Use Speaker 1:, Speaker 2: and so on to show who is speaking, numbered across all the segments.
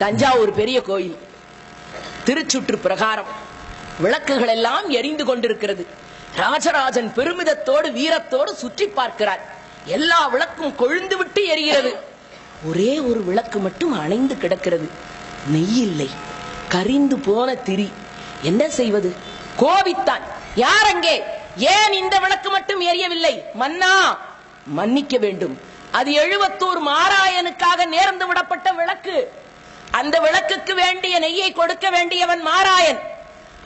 Speaker 1: தஞ்சாவூர் பெரிய கோயில் திருச்சுற்று பிரகாரம் விளக்குகள் எல்லாம் எரிந்து கொண்டிருக்கிறது. ராஜராஜன் பெருமிதத்தோடு வீரத்தோடு சுற்றி பார்க்கிறார். எல்லா விளக்கும் கொழுந்து விட்டு எரிகிறது. ஒரே ஒரு விளக்கு மட்டும் அணைந்து கிடக்கிறது. நெய் இல்லை, கரிந்து போன திரி. என்ன செய்வது? கோபித்தான். யார் அங்கே? ஏன் இந்த விளக்கு மட்டும் எரியவில்லை? மன்னா, மன்னிக்க வேண்டும், அது எழுவத்தூர் மாராயனுக்காக நேர்ந்து விடப்பட்ட விளக்கு. அந்த விளக்குக்கு வேண்டிய நெய்யை கொடுக்க வேண்டியவன் மாராயன்.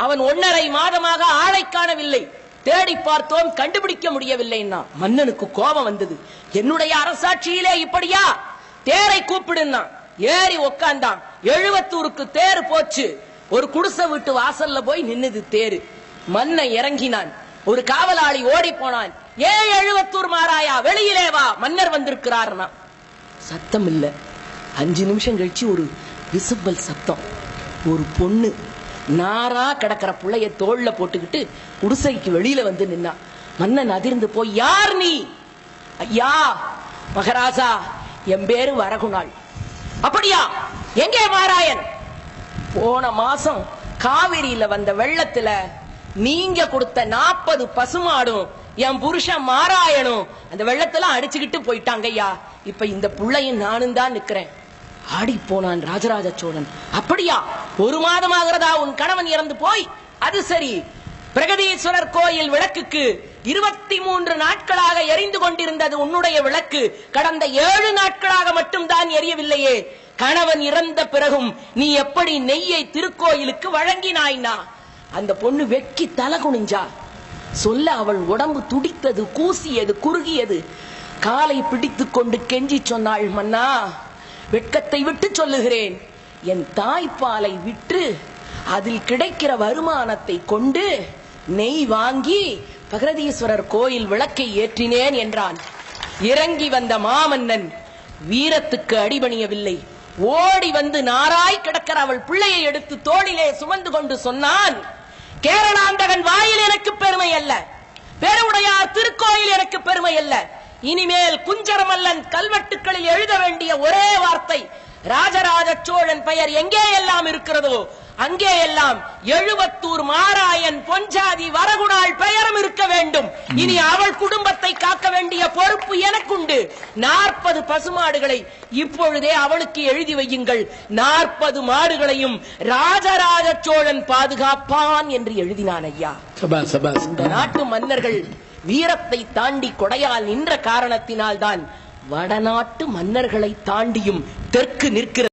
Speaker 1: அவன் 1.5 மாதமாக ஆளை காணவில்லை. தேடி பார்த்தோம், கண்டுபிடிக்க முடியவில்லைன்னா மன்னனுக்கு கோபம் வந்தது. என்னுடைய அரசாட்சியிலே இப்படியா? தேரை கூப்பிடுன்னா ஏறி உக்காந்தான். எழுவத்தூருக்கு தேர் போச்சு. ஒரு குடிசை வீட்டு வாசல்ல போய் நின்னுது தேரு. மன்னன் இறங்கினான். ஒரு காவலாளி ஓடி போனான். எழுவத்தூர் மாராயா, வெளியிலே வா, மன்னர் வந்திருக்கிறார்னா. சத்தம் இல்ல. 5 நிமிஷம் கழிச்சு ஒரு விசும்பல் சத்தம். ஒரு பொண்ணு நாரா கிடக்கிற புள்ளைய தோல்ல போட்டுக்கிட்டு குடிசைக்கு வெளியில வந்து நின்னா. மன்னன் அதிர்ந்து போய், யார் நீ? ஐயா மகாராஜா, என் பேரு வரகுணாள். அப்படியா? எங்கே மாராயன்? போன மாசம் காவிரியில வந்த வெள்ளத்துல நீங்க கொடுத்த 40 பசுமாடும் என் புருஷன் மாராயனும் அந்த வெள்ளத்துல அடிச்சுக்கிட்டு போயிட்டாங்க ஐயா. இப்ப இந்த புள்ளையும் நானும் தான் நிக்கிறேன். ஆடி போனான் ராஜராஜ சோழன். அப்படியா? 1 மாதம் ஆகிறதா உன் கணவன் இறந்து போய்? அது சரி. பிரகதீஸ்வரர் கோயில் விளக்குக்கு 23 நாட்களாக எரிந்து கொண்டிருந்தது உன்னுடைய விளக்கு. கடந்த 7 நாட்களாக மட்டும் தான் எரியவில்லையே. கணவன் இறந்த பிறகும் நீ எப்படி நெய்யை திருக்கோயிலுக்கு வழங்கினாய்னா? அந்த பொண்ணு வெட்கி தலை குனிஞ்சா. சொல்ல அவள் உடம்பு துடித்தது, கூசியது, குறுகியது. காலை பிடித்துக் கொண்டு கெஞ்சி சொன்னாள், மன்னா, வெட்கத்தை விட்டு சொல்லுகிறேன். என் தாய்ப்பாலை விற்று அதில் கிடைக்கிற வருமானத்தை கொண்டு நெய் வாங்கி பிரகதீஸ்வரர் கோயில் விளக்கை ஏற்றினேன் என்றான். இறங்கி வந்த மாமன்னன் வீரத்துக்கு அடிபணியவில்லை. ஓடி வந்து நாராய் கிடக்கிற அவள் பிள்ளையை எடுத்து தோளிலே சுமந்து கொண்டு சொன்னான், கேரளாந்தகன் வாயில் எனக்கு பெருமை அல்ல, பெருவுடையார் திருக்கோயில் எனக்கு பெருமை அல்ல. இனிமேல் குஞ்சரமல்லன் கல்வெட்டுக்களில் எழுத வேண்டிய ஒரே வார்த்தை, ராஜராஜ சோழன் பெயர் எங்கே எல்லாம் இருக்கிறதோ அங்கே எல்லாம் எழுவத்தூர் மாராயன் பொஞ்சாதி வரகுணாள் பெயரும் இருக்க வேண்டும். இனி அவள் குடும்பத்தை காக்க வேண்டிய பொறுப்பு எனக்குண்டு. 40 பசுமாடுகளை இப்பொழுதே அவளுக்கு எழுதி வையுங்கள். 40 மாடுகளையும் ராஜராஜ சோழன் பாதுகாப்பான் என்று எழுதினான் ஐயா. இந்த நாட்டு மன்னர்கள் வீரத்தை தாண்டி கொடையால் நின்ற காரணத்தினால்தான் வடநாட்டு மன்னர்களை தாண்டியும் தெற்கு நிற்கிறது.